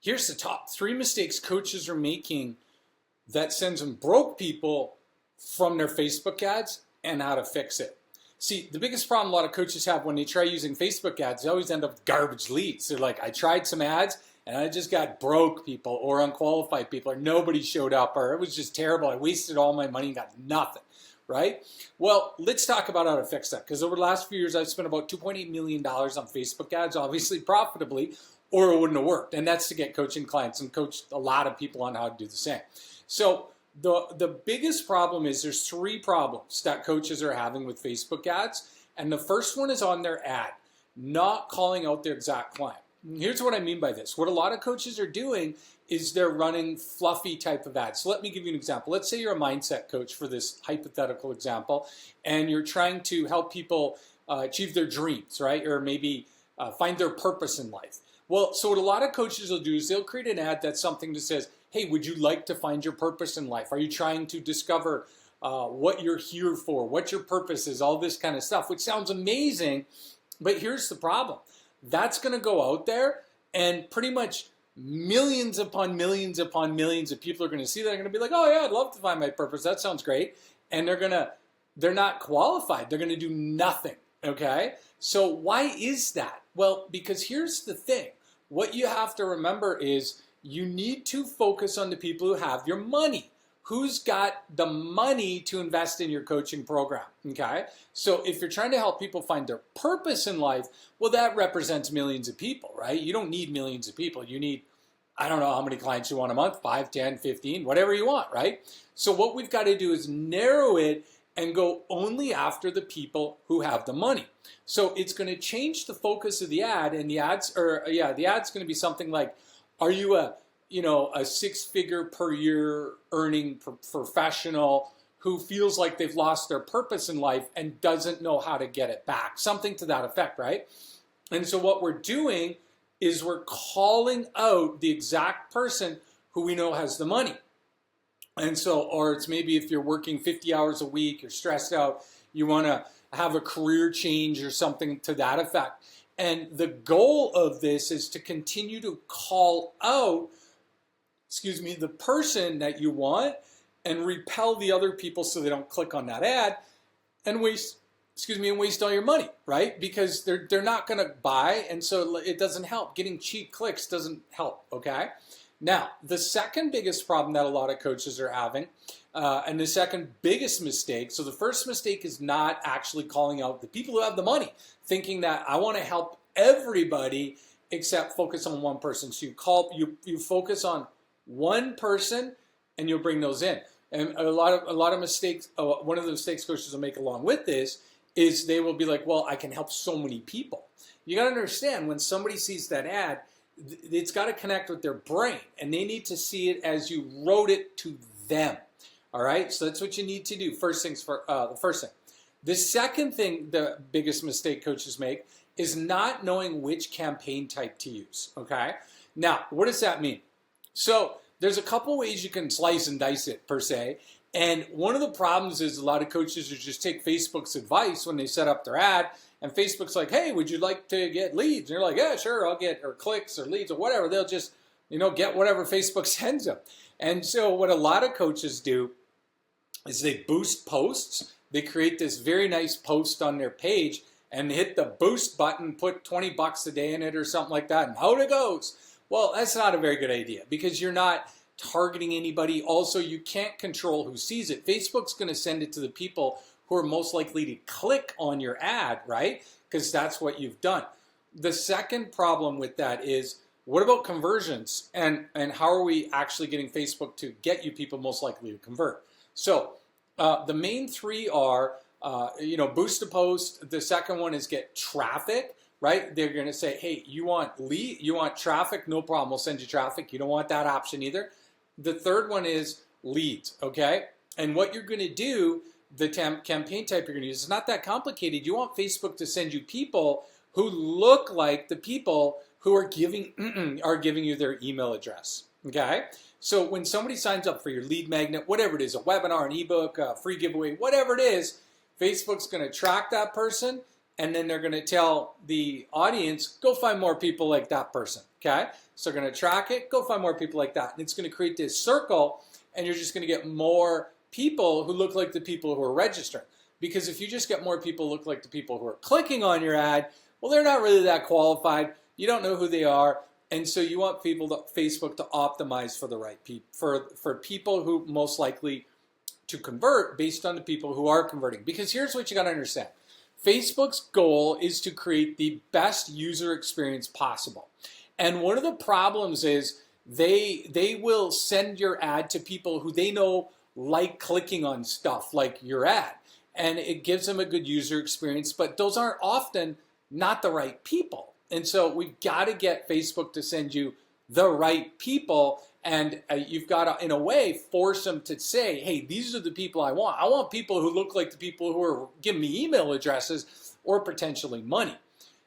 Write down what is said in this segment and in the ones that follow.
Here's the top 3 mistakes coaches are making that sends them broke people from their Facebook ads and how to fix it. See, the biggest problem a lot of coaches have when they try using Facebook ads, they always end up with garbage leads. They're like, I tried some ads and I just got broke people or unqualified people or nobody showed up or it was just terrible. I wasted all my money and got nothing, right? Well, let's talk about how to fix that, because over the last few years, I've spent about $2.8 million on Facebook ads, obviously profitably, or it wouldn't have worked. And that's to get coaching clients and coached a lot of people on how to do the same. So the biggest problem is there's 3 problems that coaches are having with Facebook ads. And the first one is on their ad, not calling out their exact client. Here's what I mean by this. What a lot of coaches are doing is they're running fluffy type of ads. So let me give you an example. Let's say you're a mindset coach for this hypothetical example, and you're trying to help people achieve their dreams, right? Or maybe find their purpose in life. Well, so what a lot of coaches will do is they'll create an ad that's something that says, hey, would you like to find your purpose in life? Are you trying to discover what you're here for, what your purpose is, all this kind of stuff, which sounds amazing. But here's the problem. That's going to go out there, and pretty much millions upon millions upon millions of people are going to see that. They're going to be like, oh yeah, I'd love to find my purpose. That sounds great. And they're not qualified. They're going to do nothing. Okay. So why is that? Well, because here's the thing. What you have to remember is you need to focus on the people who have your money. Who's got the money to invest in your coaching program, okay? So if you're trying to help people find their purpose in life, well, that represents millions of people, right? You don't need millions of people. You need, I don't know how many clients you want a month, 5, 10, 15, whatever you want, right? So what we've got to do is narrow it and go only after the people who have the money. So it's going to change the focus of the ad, and the ad's going to be something like, are you a 6-figure per year earning professional who feels like they've lost their purpose in life and doesn't know how to get it back? Something to that effect, right? And so what we're doing is we're calling out the exact person who we know has the money. And so, or it's maybe if you're working 50 hours a week, you're stressed out, you want to have a career change or something to that effect. And the goal of this is to continue to call out the person that you want and repel the other people so they don't click on that ad and waste all your money, right? Because they're not going to buy, and so it doesn't help. Getting cheap clicks doesn't help, okay? Now, the second biggest problem that a lot of coaches are having, and the second biggest mistake, so the first mistake is not actually calling out the people who have the money, thinking that I want to help everybody except focus on one person. So you focus on one person and you'll bring those in. And a lot of mistakes, one of the mistakes coaches will make along with this is they will be like, well, I can help so many people. You got to understand, when somebody sees that ad, it's got to connect with their brain, and they need to see it as you wrote it to them. All right, so that's what you need to do. The first thing. The second thing, the biggest mistake coaches make is not knowing which campaign type to use. Okay, now what does that mean? So there's a couple ways you can slice and dice it, per se. And one of the problems is a lot of coaches just take Facebook's advice when they set up their ad, and Facebook's like, hey, would you like to get leads? And you're like, yeah, sure, I'll get, or clicks or leads or whatever. They'll just, get whatever Facebook sends them. And so what a lot of coaches do is they boost posts. They create this very nice post on their page and hit the boost button, put $20 a day in it or something like that, and out it goes. Well, that's not a very good idea, because you're not targeting anybody. Also, you can't control who sees it. Facebook's going to send it to the people who are most likely to click on your ad, right? Because that's what you've done. The second problem with that is, what about conversions? And how are we actually getting Facebook to get you people most likely to convert? So the main 3 are, boost a post. The second one is get traffic. Right? They're going to say, hey, you want traffic? No problem. We'll send you traffic. You don't want that option either. The third one is leads, okay? And what you're going to do, the campaign type you're going to use, is not that complicated. You want Facebook to send you people who look like the people who are giving you their email address, okay? So when somebody signs up for your lead magnet, whatever it is, a webinar, an ebook, a free giveaway, whatever it is, Facebook's going to track that person, and then they're going to tell the audience, go find more people like that person, okay? So they're going to track it, go find more people like that. And it's going to create this circle, and you're just going to get more people who look like the people who are registering. Because if you just get more people who look like the people who are clicking on your ad, well, they're not really that qualified. You don't know who they are. And so you want Facebook to optimize for the right people, for people who most likely to convert based on the people who are converting. Because here's what you got to understand. Facebook's goal is to create the best user experience possible. And one of the problems is they will send your ad to people who they know like clicking on stuff like your ad. And it gives them a good user experience, but those aren't often not the right people. And so we've got to get Facebook to send you the right people, and you've got to, in a way, force them to say, hey, these are the people I want. I want people who look like the people who are giving me email addresses or potentially money.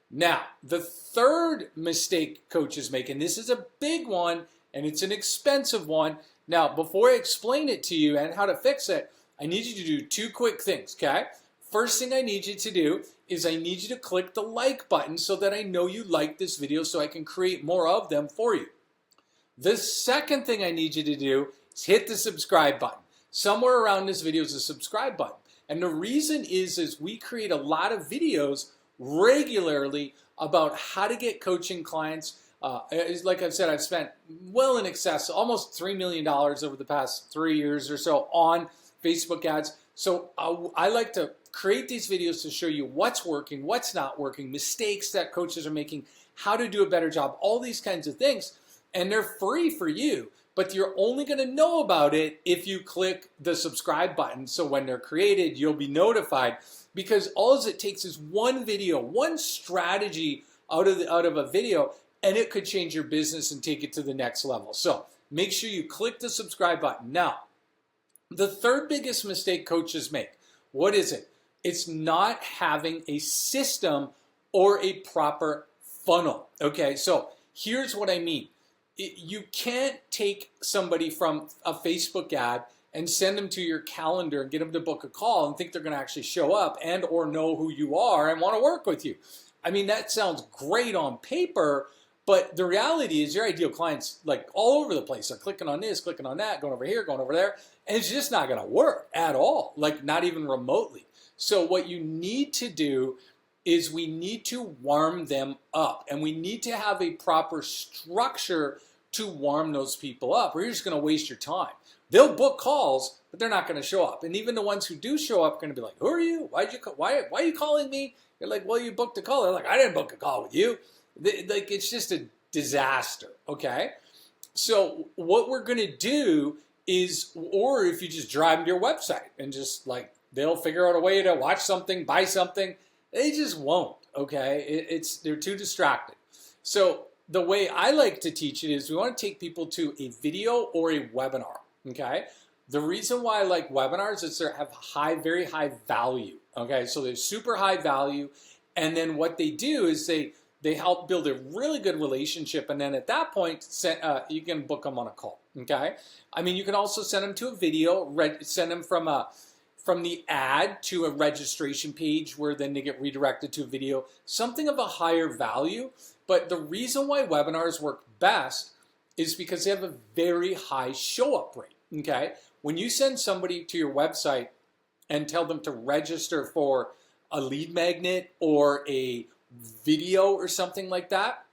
Now, the third mistake coaches make, and this is a big one, and it's an expensive one. Now, before I explain it to you and how to fix it, I need you to do two quick things, okay? First thing I need you to do is I need you to click the like button so that I know you like this video so I can create more of them for you. The second thing I need you to do is hit the subscribe button. Somewhere around this video is a subscribe button. And the reason is we create a lot of videos regularly about how to get coaching clients. Like I've said, I've spent well in excess, almost $3 million over the past 3 years or so on Facebook ads. So I like to create these videos to show you what's working, what's not working, mistakes that coaches are making, how to do a better job, all these kinds of things. And they're free for you, but you're only going to know about it if you click the subscribe button. So when they're created, you'll be notified, because all it takes is one video, one strategy out of a video, and it could change your business and take it to the next level. So make sure you click the subscribe button. Now, the third biggest mistake coaches make, what is it? It's not having a system or a proper funnel. Okay, so here's what I mean. You can't take somebody from a Facebook ad and send them to your calendar and get them to book a call and think they're going to actually show up and or know who you are and want to work with you. I mean, that sounds great on paper, but the reality is your ideal clients, like all over the place, are clicking on this, clicking on that, going over here, going over there, and it's just not going to work at all, like not even remotely. So what you need to do is we need to warm them up, and we need to have a proper structure to warm those people up, or you're just going to waste your time. They'll book calls, but they're not going to show up. And even the ones who do show up are going to be like, who are you? Why are you calling me? You're like, well, you booked a call. They're like, I didn't book a call with you. Like, it's just a disaster, okay? So what we're going to do is, or if you just drive them to your website and just like, they'll figure out a way to watch something, buy something. They just won't, okay? They're too distracted. So the way I like to teach it is we want to take people to a video or a webinar, okay? The reason why I like webinars is they have very high value, okay? So they're super high value, and then what they do is they help build a really good relationship, and then at that point, you can book them on a call, okay? I mean, you can also send them to a video, send them from the ad to a registration page where then they get redirected to a video, something of a higher value. But the reason why webinars work best is because they have a very high show-up rate, okay? When you send somebody to your website and tell them to register for a lead magnet or a video or something like that,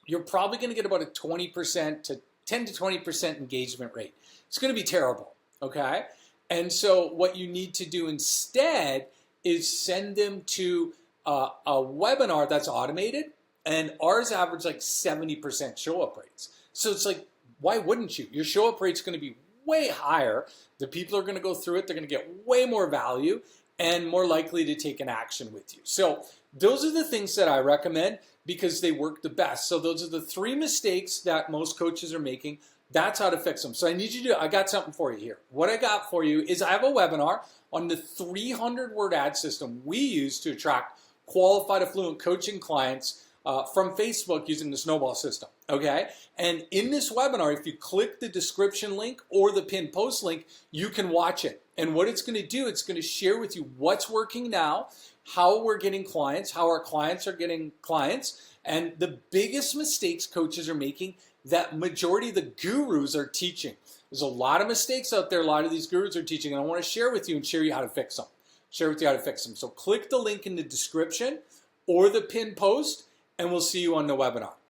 you're probably going to get about a 20% to 10 to 20% engagement rate. It's going to be terrible, okay? And so what you need to do instead is send them to a webinar that's automated, and ours average like 70% show-up rates. So it's like, why wouldn't you? Your show-up rate's going to be way higher. The people are going to go through it. They're going to get way more value and more likely to take an action with you. So those are the things that I recommend because they work the best. So those are the 3 mistakes that most coaches are making. That's how to fix them. So I got something for you here. What I got for you is I have a webinar on the 300-word ad system we use to attract qualified, affluent coaching clients from Facebook using the snowball system, okay? And in this webinar, if you click the description link or the pinned post link, you can watch it. And what it's going to do, it's going to share with you what's working now, how we're getting clients, how our clients are getting clients, and the biggest mistakes coaches are making that majority of the gurus are teaching. There's a lot of mistakes out there a lot of these gurus are teaching, and I want to share with you and share you how to fix them. Share with you how to fix them. So click the link in the description or the pinned post, and we'll see you on the webinar.